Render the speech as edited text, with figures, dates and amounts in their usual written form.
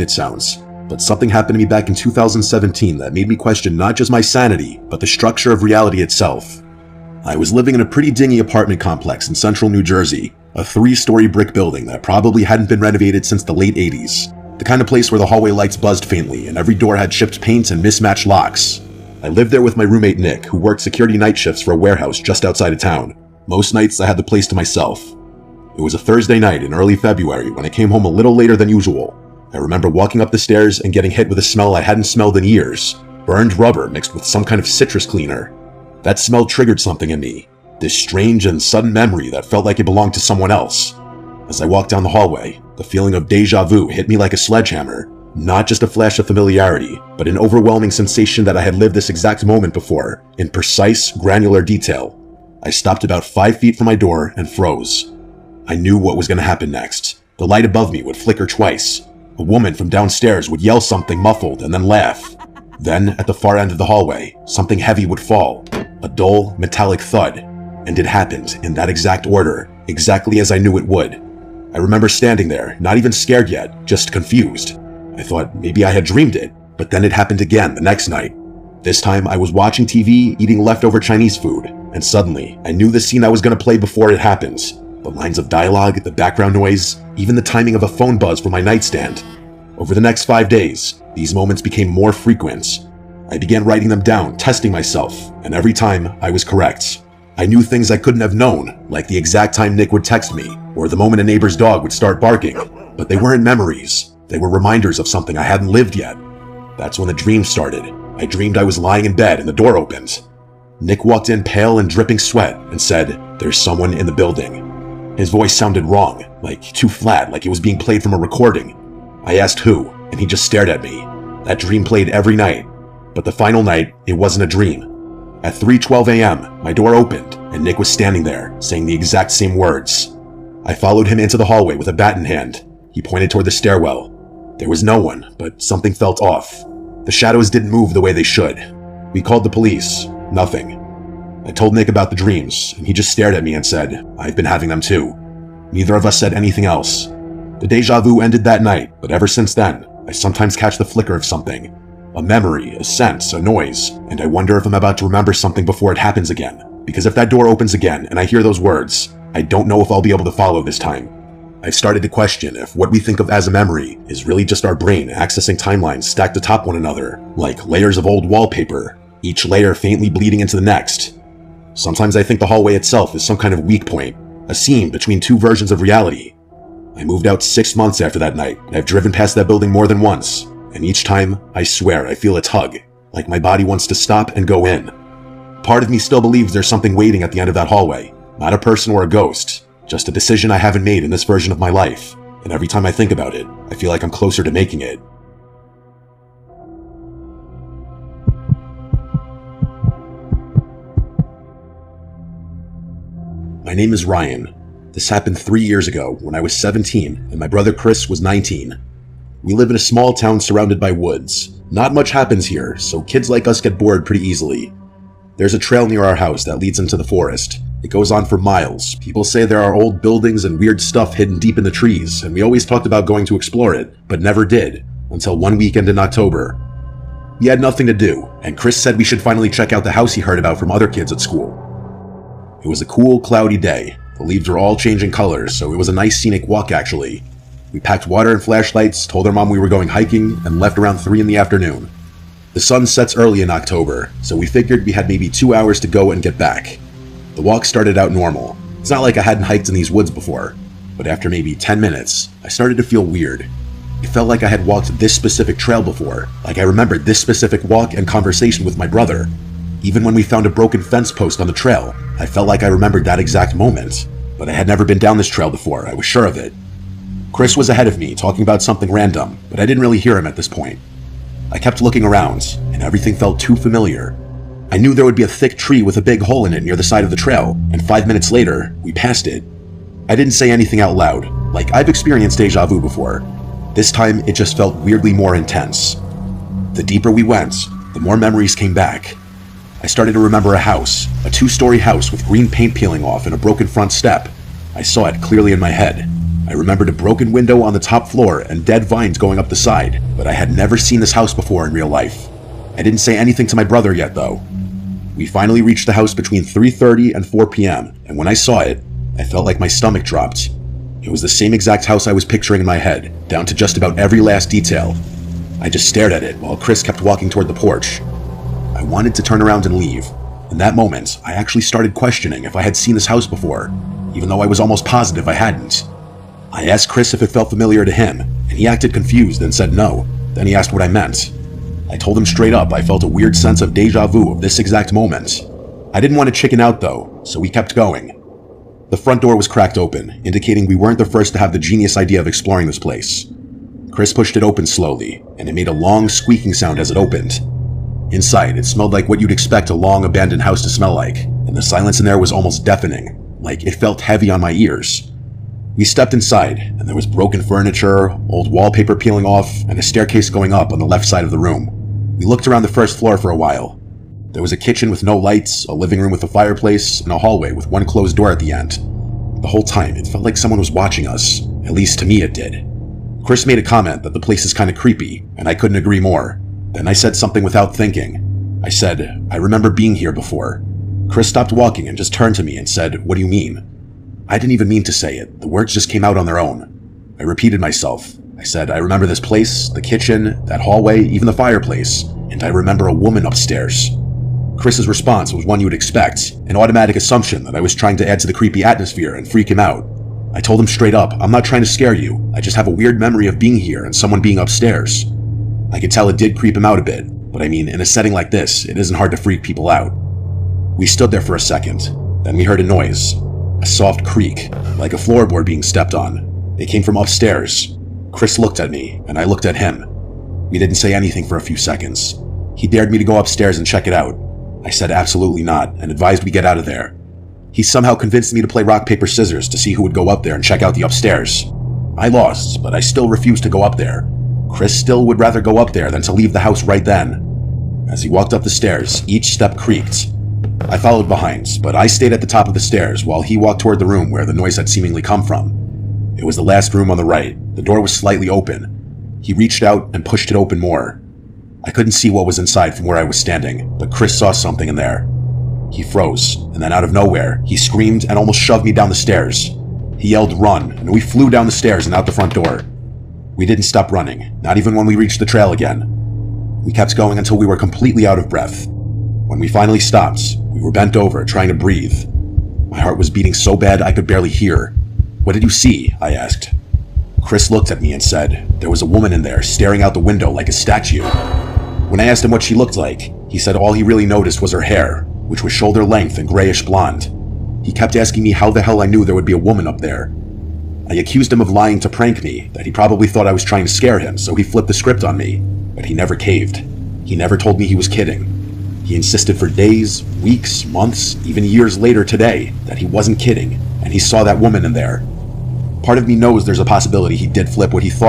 it sounds, but something happened to me back in 2017 that made me question not just my sanity, but the structure of reality itself. I was living in a pretty dingy apartment complex in central New Jersey, a 3-story brick building that probably hadn't been renovated since the late 80s. The kind of place where the hallway lights buzzed faintly and every door had chipped paint and mismatched locks. I lived there with my roommate Nick, who worked security night shifts for a warehouse just outside of town. Most nights I had the place to myself. It was a Thursday night in early February when I came home a little later than usual. I remember walking up the stairs and getting hit with a smell I hadn't smelled in years. Burned rubber mixed with some kind of citrus cleaner. That smell triggered something in me. This strange and sudden memory that felt like it belonged to someone else. As I walked down the hallway, the feeling of déjà vu hit me like a sledgehammer. Not just a flash of familiarity, but an overwhelming sensation that I had lived this exact moment before, in precise, granular detail. I stopped about 5 feet from my door and froze. I knew what was going to happen next. The light above me would flicker twice. A woman from downstairs would yell something muffled and then laugh. Then, at the far end of the hallway, something heavy would fall. A dull, metallic thud. And it happened in that exact order, exactly as I knew it would. I remember standing there, not even scared yet, just confused. I thought maybe I had dreamed it, but then it happened again the next night. This time I was watching TV, eating leftover Chinese food, and suddenly I knew the scene I was going to play before it happened. The lines of dialogue, the background noise, even the timing of a phone buzz from my nightstand. Over the next 5 days, these moments became more frequent. I began writing them down, testing myself, and every time I was correct. I knew things I couldn't have known, like the exact time Nick would text me, or the moment a neighbor's dog would start barking, but they weren't memories. They were reminders of something I hadn't lived yet. That's when the dream started. I dreamed I was lying in bed and the door opened. Nick walked in pale and dripping sweat and said, "There's someone in the building." His voice sounded wrong, like too flat, like it was being played from a recording. I asked who, and he just stared at me. That dream played every night, but the final night, it wasn't a dream. At 3:12 a.m., my door opened, and Nick was standing there, saying the exact same words. I followed him into the hallway with a bat in hand. He pointed toward the stairwell. There was no one, but something felt off. The shadows didn't move the way they should. We called the police. Nothing. I told Nick about the dreams, and he just stared at me and said, "I've been having them too." Neither of us said anything else. The déjà vu ended that night, but ever since then, I sometimes catch the flicker of something. A memory, a sense, a noise, and I wonder if I'm about to remember something before it happens again. Because if that door opens again and I hear those words, I don't know if I'll be able to follow this time. I've started to question if what we think of as a memory is really just our brain accessing timelines stacked atop one another, like layers of old wallpaper, each layer faintly bleeding into the next. Sometimes I think the hallway itself is some kind of weak point, a seam between two versions of reality. I moved out 6 months after that night, and I've driven past that building more than once, and each time, I swear I feel a tug, like my body wants to stop and go in. Part of me still believes there's something waiting at the end of that hallway, not a person or a ghost, just a decision I haven't made in this version of my life, and every time I think about it, I feel like I'm closer to making it. My name is Ryan. This happened 3 years ago when I was 17 and my brother Chris was 19. We live in a small town surrounded by woods. Not much happens here, so kids like us get bored pretty easily. There's a trail near our house that leads into the forest. It goes on for miles. People say there are old buildings and weird stuff hidden deep in the trees, and we always talked about going to explore it, but never did, until one weekend in October. We had nothing to do, and Chris said we should finally check out the house he heard about from other kids at school. It was a cool, cloudy day. The leaves were all changing colors, so it was a nice scenic walk actually. We packed water and flashlights, told our mom we were going hiking, and left around 3 in the afternoon. The sun sets early in October, so we figured we had maybe 2 hours to go and get back. The walk started out normal. It's not like I hadn't hiked in these woods before, but after maybe 10 minutes, I started to feel weird. It felt like I had walked this specific trail before, like I remembered this specific walk and conversation with my brother. Even when we found a broken fence post on the trail, I felt like I remembered that exact moment. But I had never been down this trail before, I was sure of it. Chris was ahead of me, talking about something random, but I didn't really hear him at this point. I kept looking around, and everything felt too familiar. I knew there would be a thick tree with a big hole in it near the side of the trail, and 5 minutes later, we passed it. I didn't say anything out loud, like I've experienced déjà vu before. This time, it just felt weirdly more intense. The deeper we went, the more memories came back. I started to remember a house, a 2-story house with green paint peeling off and a broken front step. I saw it clearly in my head. I remembered a broken window on the top floor and dead vines going up the side, but I had never seen this house before in real life. I didn't say anything to my brother yet, though. We finally reached the house between 3:30 and 4 p.m., and when I saw it, I felt like my stomach dropped. It was the same exact house I was picturing in my head, down to just about every last detail. I just stared at it while Chris kept walking toward the porch. I wanted to turn around and leave. In that moment, I actually started questioning if I had seen this house before, even though I was almost positive I hadn't. I asked Chris if it felt familiar to him, and he acted confused and said no. Then he asked what I meant. I told him straight up I felt a weird sense of déjà vu of this exact moment. I didn't want to chicken out though, so we kept going. The front door was cracked open, indicating we weren't the first to have the genius idea of exploring this place. Chris pushed it open slowly, and it made a long squeaking sound as it opened. Inside, it smelled like what you'd expect a long abandoned house to smell like, and the silence in there was almost deafening, like it felt heavy on my ears. We stepped inside, and there was broken furniture, old wallpaper peeling off, and a staircase going up on the left side of the room. We looked around the first floor for a while. There was a kitchen with no lights, a living room with a fireplace, and a hallway with one closed door at the end. The whole time, it felt like someone was watching us. At least to me it did. Chris made a comment that the place is kind of creepy, and I couldn't agree more. Then I said something without thinking. I said, I remember being here before. Chris stopped walking and just turned to me and said, what do you mean? I didn't even mean to say it. The words just came out on their own. I repeated myself. I said, I remember this place, the kitchen, that hallway, even the fireplace, and I remember a woman upstairs. Chris's response was one you would expect, an automatic assumption that I was trying to add to the creepy atmosphere and freak him out. I told him straight up, I'm not trying to scare you. I just have a weird memory of being here and someone being upstairs. I could tell it did creep him out a bit, but I mean, in a setting like this, it isn't hard to freak people out. We stood there for a second. Then we heard a noise. A soft creak, like a floorboard being stepped on. It came from upstairs. Chris looked at me, and I looked at him. We didn't say anything for a few seconds. He dared me to go upstairs and check it out. I said absolutely not, and advised we get out of there. He somehow convinced me to play rock, paper, scissors to see who would go up there and check out the upstairs. I lost, but I still refused to go up there. Chris still would rather go up there than to leave the house right then. As he walked up the stairs, each step creaked. I followed behind, but I stayed at the top of the stairs while he walked toward the room where the noise had seemingly come from. It was the last room on the right. The door was slightly open. He reached out and pushed it open more. I couldn't see what was inside from where I was standing, but Chris saw something in there. He froze, and then out of nowhere, he screamed and almost shoved me down the stairs. He yelled, "Run," and we flew down the stairs and out the front door. We didn't stop running, not even when we reached the trail again. We kept going until we were completely out of breath. When we finally stopped, we were bent over, trying to breathe. My heart was beating so bad I could barely hear. "What did you see?" I asked. Chris looked at me and said, "There was a woman in there, staring out the window like a statue." When I asked him what she looked like, he said all he really noticed was her hair, which was shoulder length and grayish blonde. He kept asking me how the hell I knew there would be a woman up there. I accused him of lying to prank me, that he probably thought I was trying to scare him, so he flipped the script on me, but he never caved. He never told me he was kidding. He insisted for days, weeks, months, even years later today, that he wasn't kidding, and he saw that woman in there. Part of me knows there's a possibility he did flip what he thought